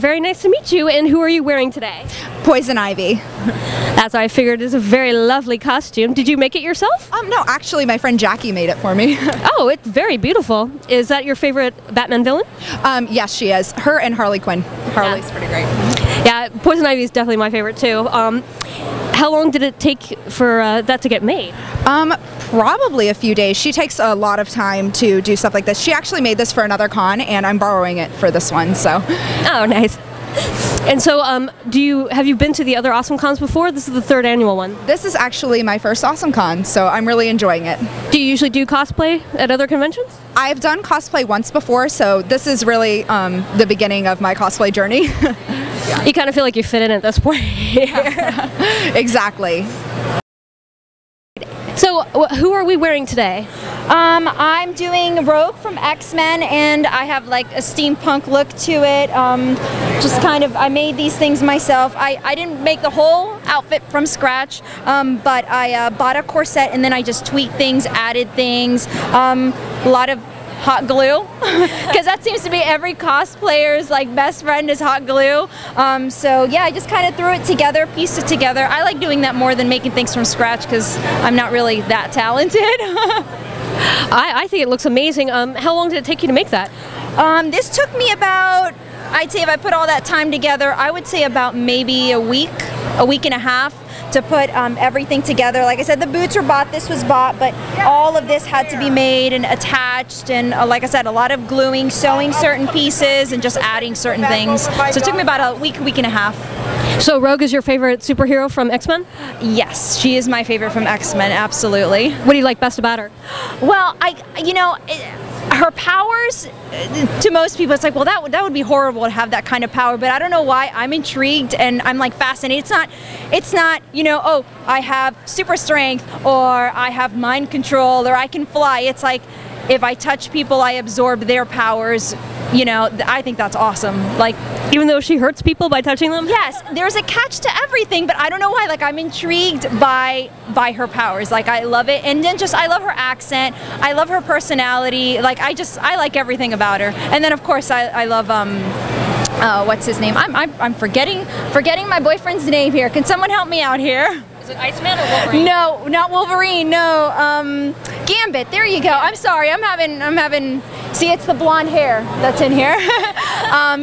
Very nice to meet you. And who are you wearing today? Poison Ivy. That's what I figured. It's a very lovely costume. Did you make it yourself? No, actually, my friend Jackie made it for me. Oh, it's very beautiful. Is that your favorite Batman villain? Yes, she is. Her and Harley Quinn. Harley's pretty great. Yeah, Poison Ivy is definitely my favorite too. How long did it take for that to get made? Probably a few days. She takes a lot of time to do stuff like this. She actually made this for another con, and I'm borrowing it for this one. So. Oh, nice. And so, have you been to the other AwesomeCons before? This is the 3rd annual one. This is actually my first AwesomeCon, so I'm really enjoying it. Do you usually do cosplay at other conventions? I've done cosplay once before, so this is really the beginning of my cosplay journey. Yeah. You kind of feel like you fit in at this point. Exactly. So, who are we wearing today? I'm doing Rogue from X-Men, and I have like a steampunk look to it. Just kind of, I made these things myself. I didn't make the whole outfit from scratch, but I bought a corset and then I just tweaked things, added things, a lot of hot glue, because that seems to be every cosplayer's like best friend is hot glue. So yeah, I just kind of threw it together, pieced it together. I like doing that more than making things from scratch because I'm not really that talented. I think it looks amazing. How long did it take you to make that? This took me about, I'd say if I put all that time together, I would say about maybe a week and a half to put everything together. Like I said, the boots were bought, this was bought, but all of this had to be made and attached, and like I said, a lot of gluing, sewing certain pieces, and just adding certain things. So it took me about a week and a half. So Rogue is your favorite superhero from X-Men? Yes, she is my favorite from X-Men, absolutely. What do you like best about her? Well, her powers, to most people, it's like, well, that would be horrible to have that kind of power, but I don't know why. I'm intrigued and I'm like fascinated. It's not, oh, I have super strength or I have mind control or I can fly. It's like, if I touch people, I absorb their powers. I think that's awesome. Like, even though she hurts people by touching them? Yes, there's a catch to everything, but I don't know why. Like, I'm intrigued by her powers. Like, I love it, and then I love her accent. I love her personality. Like, I like everything about her. And then of course I love what's his name? I'm forgetting my boyfriend's name here. Can someone help me out here? Is it Iceman or Wolverine? No, not Wolverine. No, Gambit. There you go. I'm sorry. I'm having. See, it's the blonde hair that's in here.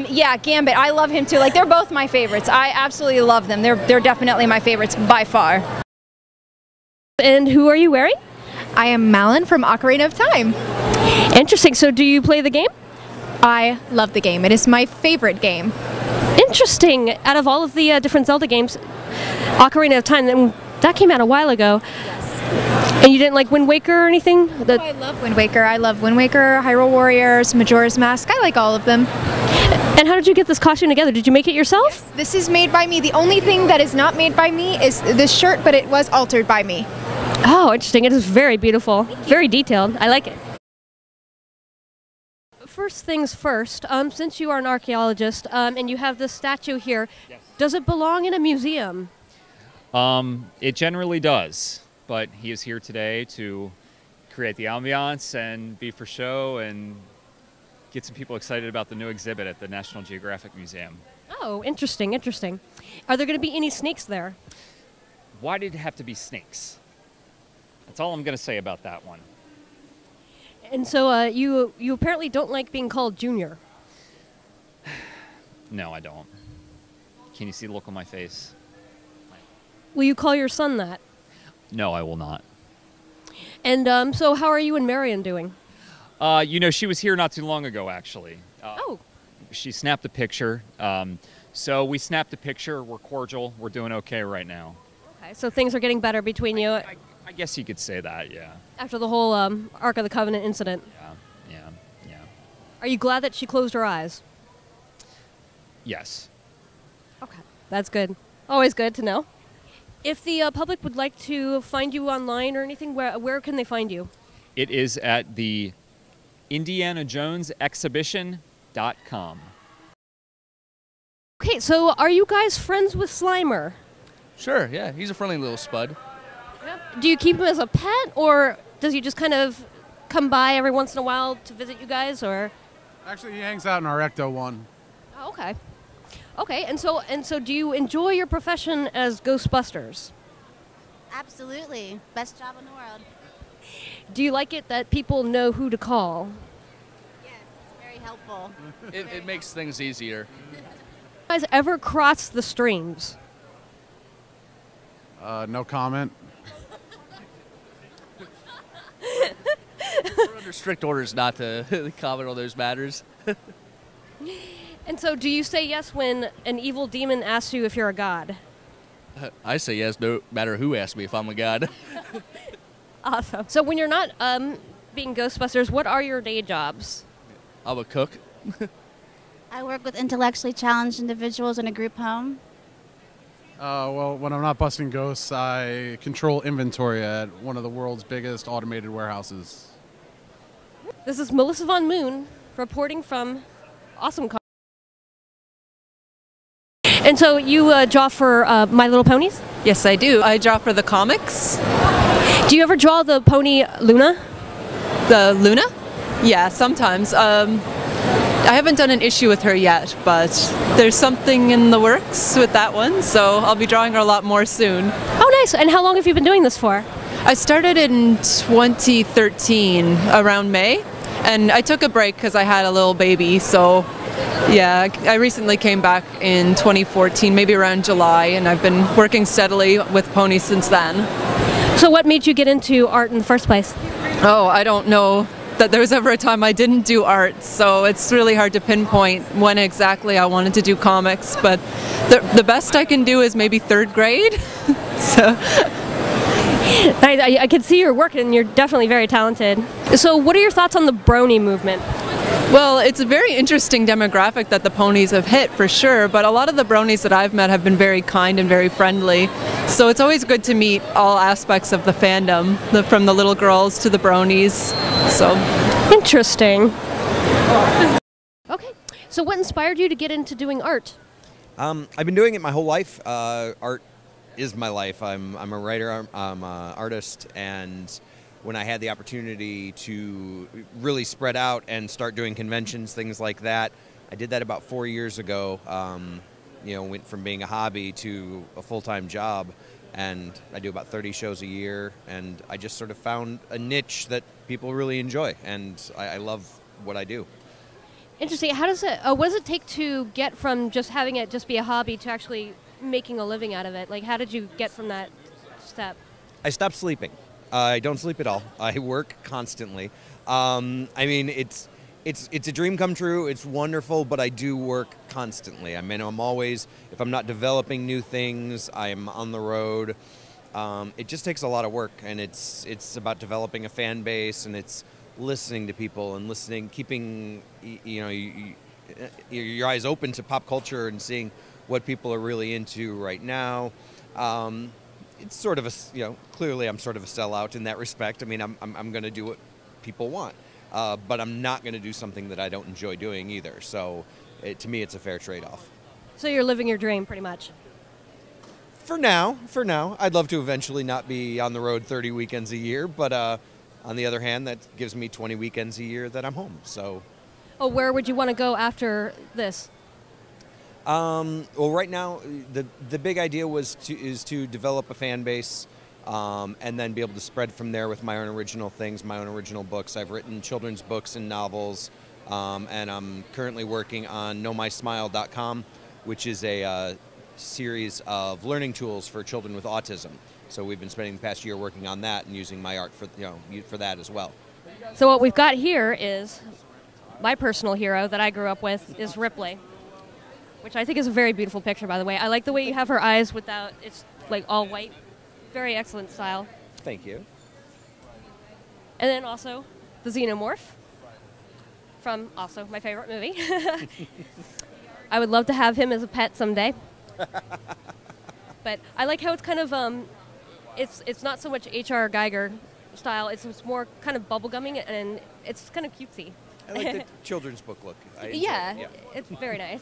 Yeah, Gambit. I love him too. Like, they're both my favorites. I absolutely love them. They're definitely my favorites by far. And who are you wearing? I am Malin from Ocarina of Time. Interesting. So do you play the game? I love the game. It is my favorite game. Interesting. Out of all of the different Zelda games, Ocarina of Time, that came out a while ago. Yes. And you didn't like Wind Waker or anything? I love Wind Waker. I love Wind Waker, Hyrule Warriors, Majora's Mask. I like all of them. And how did you get this costume together? Did you make it yourself? Yes, this is made by me. The only thing that is not made by me is this shirt, but it was altered by me. Oh, interesting. It is very beautiful. Very detailed. I like it. First things first, since you are an archaeologist and you have this statue here, yes, does it belong in a museum? It generally does, but he is here today to create the ambiance and be for show and get some people excited about the new exhibit at the National Geographic Museum. Oh, interesting, interesting. Are there going to be any snakes there? Why did it have to be snakes? That's all I'm going to say about that one. And so you apparently don't like being called Junior. No, I don't. Can you see the look on my face? Will you call your son that? No, I will not. And so how are you and Marion doing? She was here not too long ago, actually. Oh. She snapped a picture. So we snapped a picture. We're cordial. We're doing okay right now. Okay, so things are getting better between you. I guess you could say that, yeah. After the whole Ark of the Covenant incident. Yeah. Are you glad that she closed her eyes? Yes. Okay, that's good. Always good to know. If the public would like to find you online or anything, where can they find you? It is at the IndianaJonesExhibition.com. Okay, so are you guys friends with Slimer? Sure, yeah. He's a friendly little spud. Yep. Do you keep him as a pet, or does he just kind of come by every once in a while to visit you guys, or? Actually, he hangs out in our Ecto one. Oh, okay. Okay, and so do you enjoy your profession as Ghostbusters? Absolutely. Best job in the world. Do you like it that people know who to call? Yes, it's very helpful. It makes things easier. You guys ever cross the streams? No comment. We're under strict orders not to comment on those matters. And so do you say yes when an evil demon asks you if you're a god? I say yes no matter who asks me if I'm a god. Awesome. So when you're not being Ghostbusters, what are your day jobs? I'm a cook. I work with intellectually challenged individuals in a group home. Well, when I'm not busting ghosts, I control inventory at one of the world's biggest automated warehouses. This is Melissa Von Moon reporting from AwesomeCon. And so you draw for My Little Ponies? Yes, I do. I draw for the comics. Do you ever draw the pony Luna? The Luna? Yeah, sometimes. I haven't done an issue with her yet, but there's something in the works with that one, so I'll be drawing her a lot more soon. Oh, nice. And how long have you been doing this for? I started in 2013, around May, and I took a break because I had a little baby, so yeah, I recently came back in 2014, maybe around July, and I've been working steadily with ponies since then. So what made you get into art in the first place? Oh, I don't know that there was ever a time I didn't do art, so it's really hard to pinpoint when exactly I wanted to do comics, but the best I can do is maybe third grade. So I can see your work and you're definitely very talented. So what are your thoughts on the brony movement? Well, it's a very interesting demographic that the ponies have hit for sure, but a lot of the bronies that I've met have been very kind and very friendly. So it's always good to meet all aspects of the fandom, from the little girls to the bronies. So interesting. Okay, so what inspired you to get into doing art? I've been doing it my whole life. Art is my life. I'm a writer, I'm an artist, and when I had the opportunity to really spread out and start doing conventions, things like that, I did that about 4 years ago. Went from being a hobby to a full-time job, and I do about 30 shows a year, and I just sort of found a niche that people really enjoy, and I love what I do. Interesting. How does it, what does it take to get from just having it just be a hobby to actually making a living out of it? Like, how did you get from that step? I stopped sleeping. I don't sleep at all. I work constantly. I mean, it's a dream come true. It's wonderful, but I do work constantly. I mean, I'm always, if I'm not developing new things, I'm on the road. It just takes a lot of work, and it's about developing a fan base, and it's listening to people and keeping your eyes open to pop culture and seeing what people are really into right now. It's sort of clearly I'm sort of a sellout in that respect. I mean, I'm going to do what people want, but I'm not going to do something that I don't enjoy doing either. So to me, it's a fair trade-off. So you're living your dream pretty much. For now. I'd love to eventually not be on the road 30 weekends a year, but on the other hand, that gives me 20 weekends a year that I'm home. So. Oh, where would you want to go after this? Well, right now, the big idea is to develop a fan base, and then be able to spread from there with my own original things, my own original books. I've written children's books and novels, and I'm currently working on KnowMySmile.com, which is a series of learning tools for children with autism. So we've been spending the past year working on that and using my art for that as well. So what we've got here is my personal hero that I grew up with is Ripley, which I think is a very beautiful picture, by the way. I like the way you have her eyes without, it's like all white. Very excellent style. Thank you. And then also the Xenomorph from also my favorite movie. I would love to have him as a pet someday. But I like how it's kind of, it's not so much H.R. Geiger style, it's more kind of bubblegumming, and it's kind of cutesy. I like the children's book look. Yeah, it's very nice.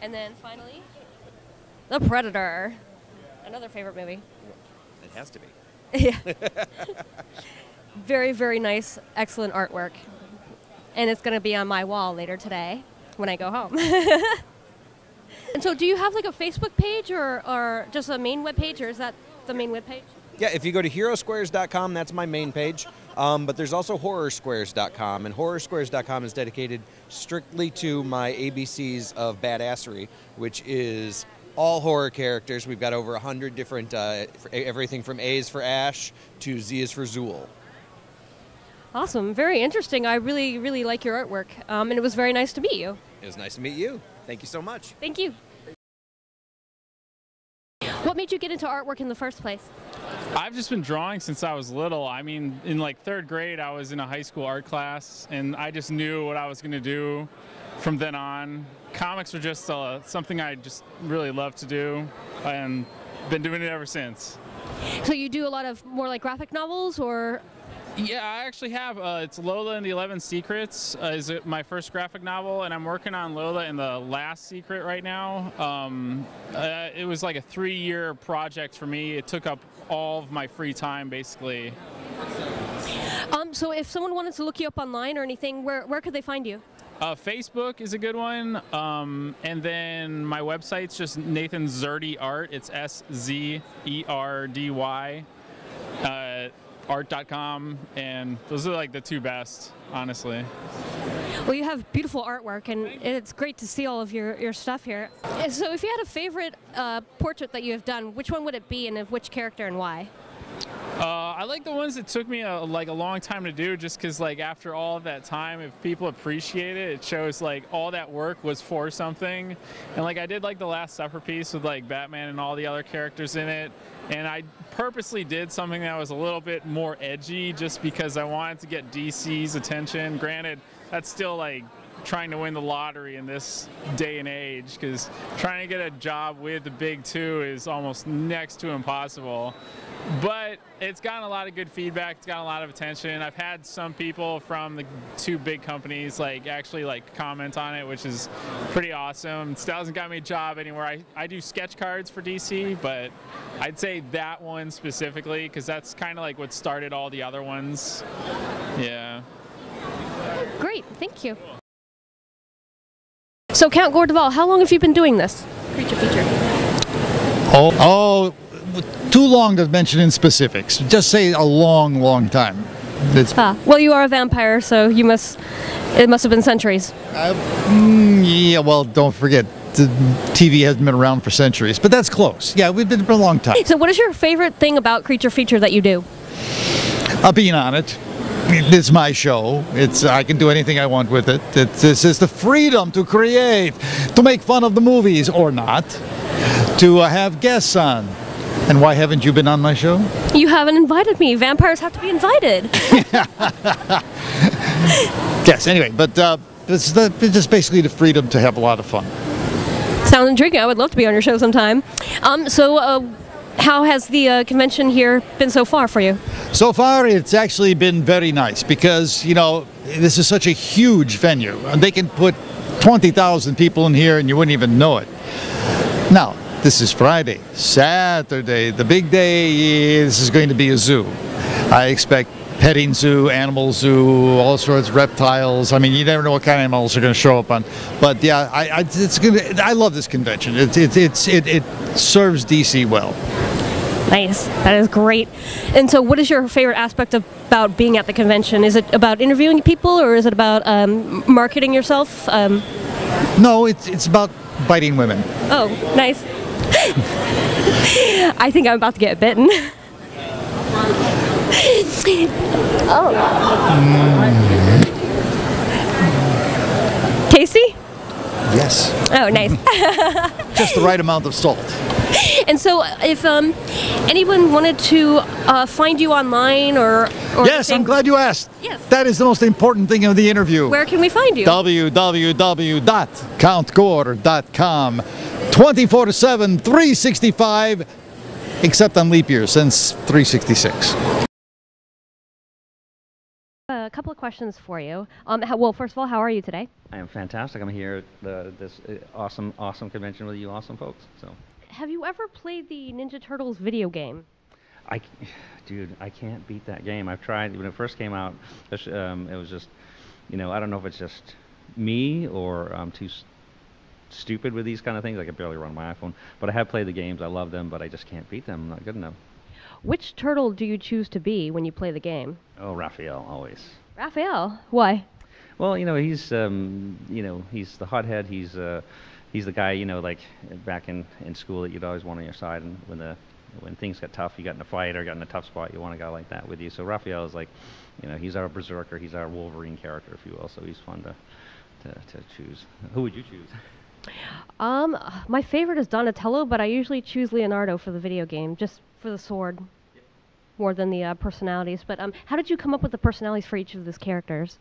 And then finally, The Predator, another favorite movie. It has to be. Yeah. Very, very nice, excellent artwork. And it's going to be on my wall later today when I go home. And so do you have like a Facebook page or just a main web page, or is that the main web page? Yeah, if you go to herosquares.com, that's my main page. But there's also horrorsquares.com, and horrorsquares.com is dedicated strictly to my ABCs of badassery, which is all horror characters. We've got over 100 different, everything from A is for Ash to Z is for Zool. Awesome. Very interesting. I really, really like your artwork. And it was very nice to meet you. It was nice to meet you. Thank you so much. Thank you. What made you get into artwork in the first place? I've just been drawing since I was little. I mean, in like 3rd grade, I was in a high school art class, and I just knew what I was going to do from then on. Comics were just something I just really loved to do, and been doing it ever since. So you do a lot of more like graphic novels, or? Yeah, I actually have. It's Lola and the 11 Secrets is my first graphic novel, and I'm working on Lola and the Last Secret right now. It was like a 3-year project for me. It took up all of my free time, basically. So if someone wanted to look you up online or anything, where could they find you? Facebook is a good one, and then my website's just Nathan Szerdy Art. It's SZERDY. Art.com, and those are like the 2 best, honestly. Well, you have beautiful artwork, and it's great to see all of your stuff here. So if you had a favorite portrait that you have done, which one would it be, and of which character and why? I like the ones that took me a long time to do, just because like after all of that time, if people appreciate it, it shows like all that work was for something. And like I did like the Last Supper piece with like Batman and all the other characters in it, and I purposely did something that was a little bit more edgy just because I wanted to get DC's attention. Granted, that's still like trying to win the lottery in this day and age, because trying to get a job with the big 2 is almost next to impossible. But it's gotten a lot of good feedback. It's gotten a lot of attention. I've had some people from the 2 big companies actually comment on it, which is pretty awesome. It still hasn't got me a job anywhere. I do sketch cards for DC, but I'd say that one specifically, because that's kind of like what started all the other ones. Yeah. Great, thank you. So Count Gordeval, how long have you been doing this creature feature? Oh, too long to mention in specifics. Just say a long, long time. Well, you are a vampire, so it must have been centuries. Yeah, well, don't forget, the TV hasn't been around for centuries, but that's close. Yeah, we've been for a long time. So what is your favorite thing about creature feature that you do? Being on it. It's my show. I can do anything I want with it. This is the freedom to create, to make fun of the movies or not, to have guests on. And why haven't you been on my show? You haven't invited me. Vampires have to be invited. Yes, anyway, but it's just basically the freedom to have a lot of fun. Sounds intriguing. I would love to be on your show sometime. How has the convention here been so far for you? So far, it's actually been very nice because, this is such a huge venue. And they can put 20,000 people in here and you wouldn't even know it. Now, this is Friday. Saturday, the big day, this is going to be a zoo. I expect petting zoo, animal zoo, all sorts of reptiles. I mean, you never know what kind of animals are going to show up on. But yeah, I love this convention. It serves DC well. Nice. That is great. And so what is your favorite aspect about being at the convention? Is it about interviewing people, or is it about marketing yourself? No, it's about biting women. Oh, nice. I think I'm about to get bitten. Oh. Tasty? Yes. Oh, nice. Just the right amount of salt. And so, if anyone wanted to find you online or yes, I'm glad you asked. Yes. That is the most important thing of the interview. Where can we find you? www.countgore.com. 24/7, 365, except on leap year since 366. A couple of questions for you. Well, first of all, how are you today? I am fantastic. I'm here at this awesome convention with you awesome folks. So. Have you ever played the Ninja Turtles video game? Dude, I can't beat that game. I've tried. When it first came out, it was just, I don't know if it's just me or I'm too stupid with these kind of things. I can barely run my iPhone, but I have played the games. I love them, but I just can't beat them. I'm not good enough. Which turtle do you choose to be when you play the game? Oh, Raphael, always. Raphael? Why? Well, he's he's the hothead. He's the guy, like back in school that you'd always want on your side, and when things get tough, you got in a fight or got in a tough spot, you want a guy like that with you. So Raphael is like, he's our berserker. He's our Wolverine character, if you will. So he's fun to choose. Who would you choose? My favorite is Donatello, but I usually choose Leonardo for the video game, just for the sword, more than the personalities. But how did you come up with the personalities for each of those characters?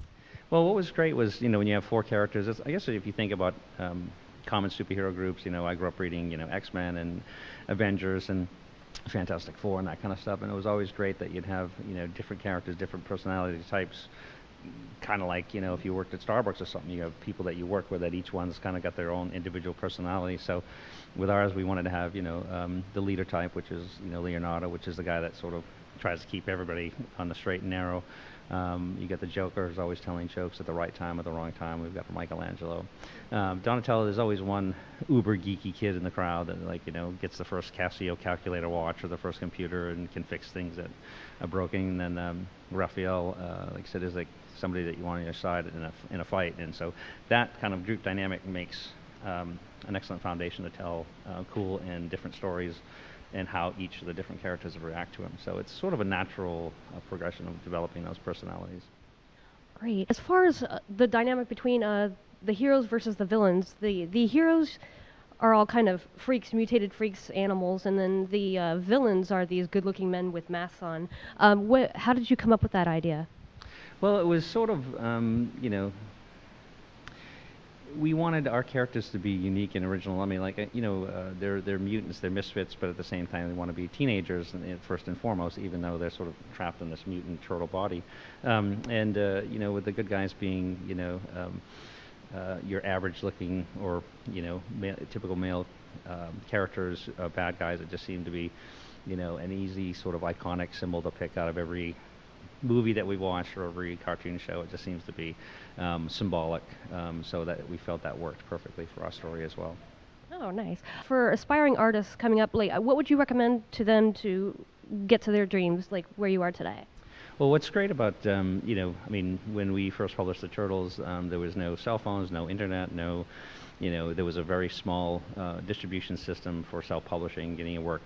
Well, what was great was, when you have 4 characters, I guess if you think about common superhero groups, I grew up reading, X-Men and Avengers and Fantastic Four and that kind of stuff, and it was always great that you'd have, different characters, different personality types, kind of like, if you worked at Starbucks or something, you have people that you work with that each one's kind of got their own individual personality. So with ours, we wanted to have, the leader type, which is, Leonardo, which is the guy that sort of tries to keep everybody on the straight and narrow. You get the Joker, who's always telling jokes at the right time or the wrong time. We've got Michelangelo. Donatello, there's always one uber geeky kid in the crowd that gets the first Casio calculator watch or the first computer and can fix things that are broken. And then Raphael, like I said, is like somebody that you want on your side in a fight. And so that kind of group dynamic makes an excellent foundation to tell cool and different stories and how each of the different characters react to him. So it's sort of a natural progression of developing those personalities. Great. As far as the dynamic between the heroes versus the villains, the heroes are all kind of freaks, mutated freaks, animals, and then the villains are these good-looking men with masks on. How did you come up with that idea? Well, it was sort of, we wanted our characters to be unique and original. I mean, like, they're mutants, they're misfits, but at the same time, they want to be teenagers first and foremost, even though they're sort of trapped in this mutant turtle body. With the good guys being, your average-looking or, typical male characters, bad guys that just seem to be, an easy sort of iconic symbol to pick out of every movie that we watch or every cartoon show. It just seems to be symbolic, so that we felt that worked perfectly for our story as well. Oh, nice. For aspiring artists coming up, like, what would you recommend to them to get to their dreams, like where you are today? Well, what's great about, when we first published the Turtles, there was no cell phones, no internet, there was a very small distribution system for self-publishing, getting your work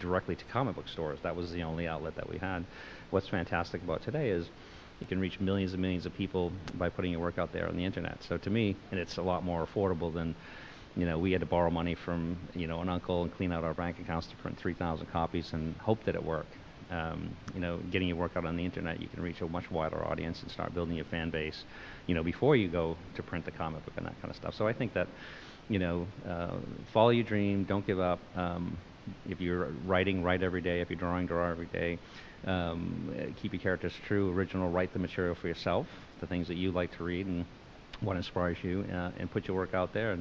directly to comic book stores. That was the only outlet that we had. What's fantastic about today is you can reach millions and millions of people by putting your work out there on the internet. So to me, and it's a lot more affordable than, we had to borrow money from, an uncle and clean out our bank accounts to print 3,000 copies and hope that it worked. Getting your work out on the internet, you can reach a much wider audience and start building your fan base, before you go to print the comic book and that kind of stuff. So I think that, follow your dream, don't give up. If you're writing, write every day. If you're drawing, draw every day. Keep your characters true, original, write the material for yourself, the things that you like to read and what inspires you, and put your work out there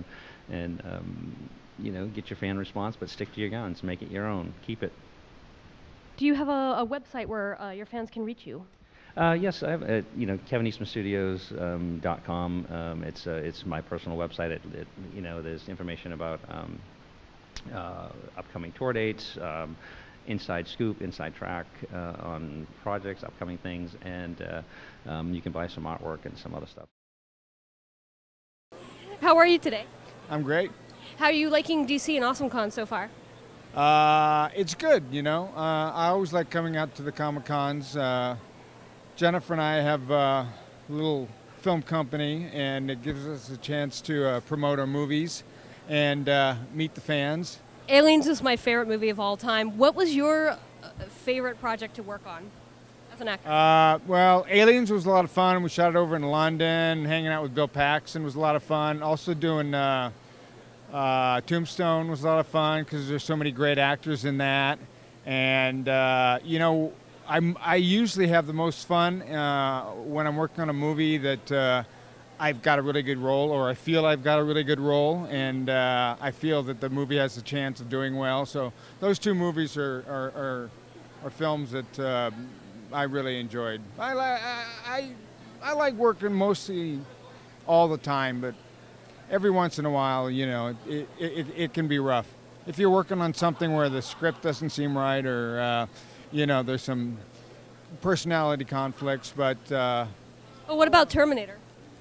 and get your fan response, but stick to your guns, make it your own, keep it. Do you have a website where your fans can reach you? Yes, I have, Kevin Eastman Studios.com. It's my personal website. There's information about upcoming tour dates, inside scoop, inside track on projects, upcoming things, and you can buy some artwork and some other stuff. How are you today? I'm great. How are you liking DC and AwesomeCon so far? It's good, I always like coming out to the Comic Cons. Jennifer and I have a little film company, and it gives us a chance to promote our movies and meet the fans. Aliens is my favorite movie of all time. What was your favorite project to work on as an actor? Well, Aliens was a lot of fun. We shot it over in London. Hanging out with Bill Paxton was a lot of fun. Also doing Tombstone was a lot of fun because there's so many great actors in that. And, I usually have the most fun when I'm working on a movie that I've got a really good role, or I feel I've got a really good role, and I feel that the movie has a chance of doing well. So those two movies are films that I really enjoyed. I like working mostly all the time, but every once in a while, you know, it can be rough. If you're working on something where the script doesn't seem right or, you know, there's some personality conflicts, but... Oh, what about Terminator?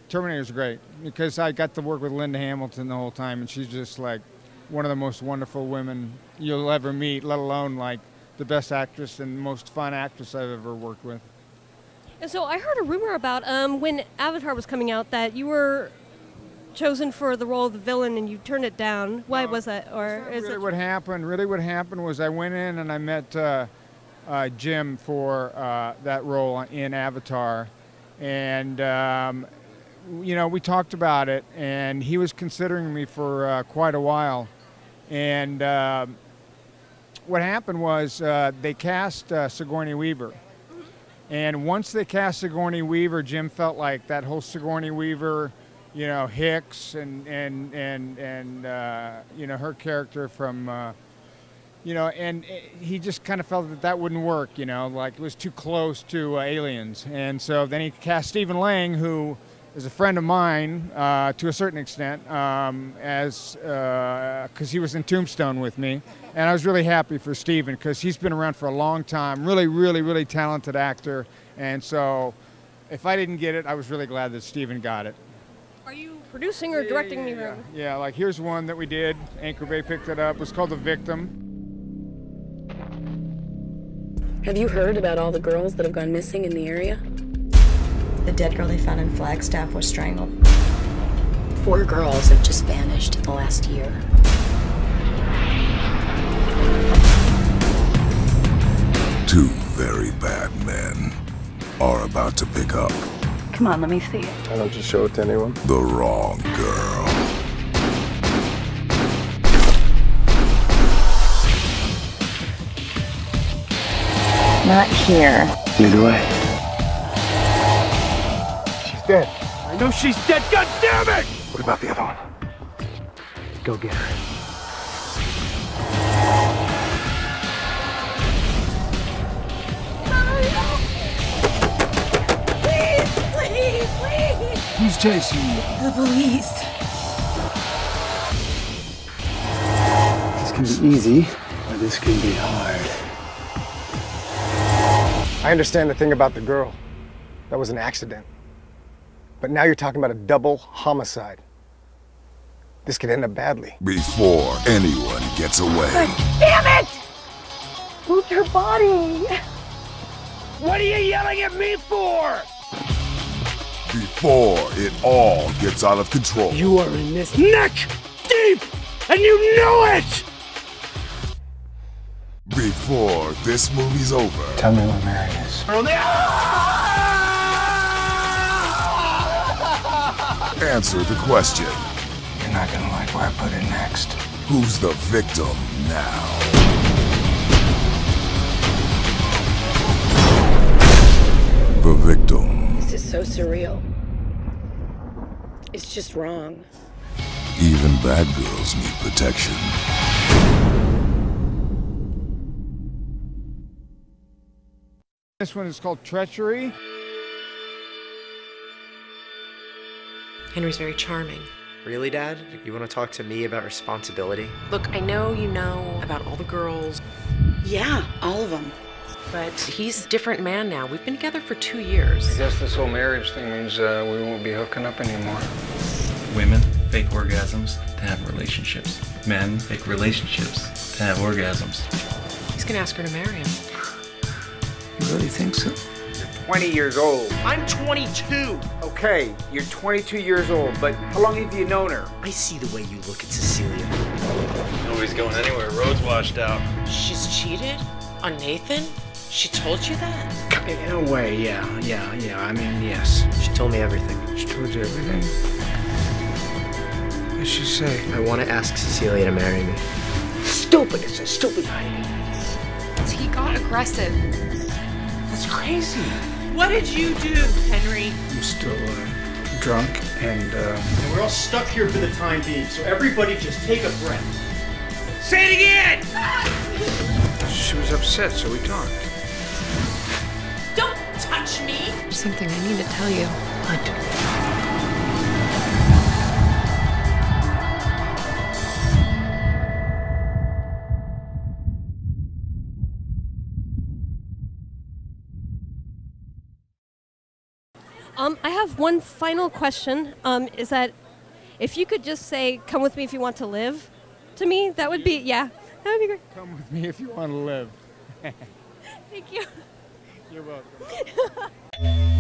Terminator's great because I got to work with Linda Hamilton the whole time, and she's just like one of the most wonderful women you'll ever meet, let alone like the best actress and most fun actress I've ever worked with. And so I heard a rumor about when Avatar was coming out that you were chosen for the role of the villain and you turned it down. Why was that? Or is Really it? what happened was I went in and I met Jim for that role in Avatar, and you know, we talked about it, and he was considering me for quite a while. And what happened was they cast Sigourney Weaver. And once they cast Sigourney Weaver, Jim felt like that whole Sigourney Weaver, you know, Hicks and you know, her character from, you know, and he just kind of felt that that wouldn't work, you know, like it was too close to Aliens. And so then he cast Stephen Lang, who is a friend of mine to a certain extent, because he was in Tombstone with me. And I was really happy for Stephen because he's been around for a long time, really, really, really talented actor. And so if I didn't get it, I was really glad that Stephen got it. Are you producing or directing me? Yeah, like here's one that we did. Anchor Bay picked it up. It was called The Victim. Have you heard about all the girls that have gone missing in the area? The dead girl they found in Flagstaff was strangled. 4 girls have just vanished in the last year. Two very bad men are about to pick up Come on, let me see it. Why don't you show it to anyone? the wrong girl. Not here. Either way. She's dead. I know she's dead, god damn it! What about the other one? Go get her. Please! Who's chasing you? The police. This can be easy, or this can be hard. I understand the thing about the girl. That was an accident. But now you're talking about a double homicide. This could end up badly. Before anyone gets away, Damn it! Moved her body. What are you yelling at me for? before it all gets out of control. You are in this neck deep, and you know it! Before this movie's over. Tell me what Mary is. Answer the question. You're not gonna like where I put it next. Who's the victim now? The victim. This is so surreal. It's just wrong. Even bad girls need protection. This one is called Treachery. Henry's very charming. Really, Dad? You want to talk to me about responsibility? Look, I know you know about all the girls. Yeah, all of them. But he's a different man now. We've been together for 2 years. I guess this whole marriage thing means we won't be hooking up anymore. Women fake orgasms to have relationships. Men fake relationships to have orgasms. He's gonna ask her to marry him. You really think so? You're 20 years old. I'm 22. Okay, you're 22 years old, but how long have you known her? I see the way you look at Cecilia. Nobody's going anywhere. Road's washed out. She's cheated on Nathan? She told you that? In a way, yeah. I mean, yes. She told me everything. She told you everything? What did she say? I want to ask Cecilia to marry me. Stupid. It's a stupid idea. He got aggressive. That's crazy. What did you do, Henry? I'm still drunk and we're all stuck here for the time being, so everybody just take a breath. Say it again! she was upset, so we talked. Don't touch me! There's something I need to tell you. What? I have one final question. Is that if you could just say, "Come with me if you want to live," to me, that would be that would be great. Come with me if you want to live. Thank you. You're welcome.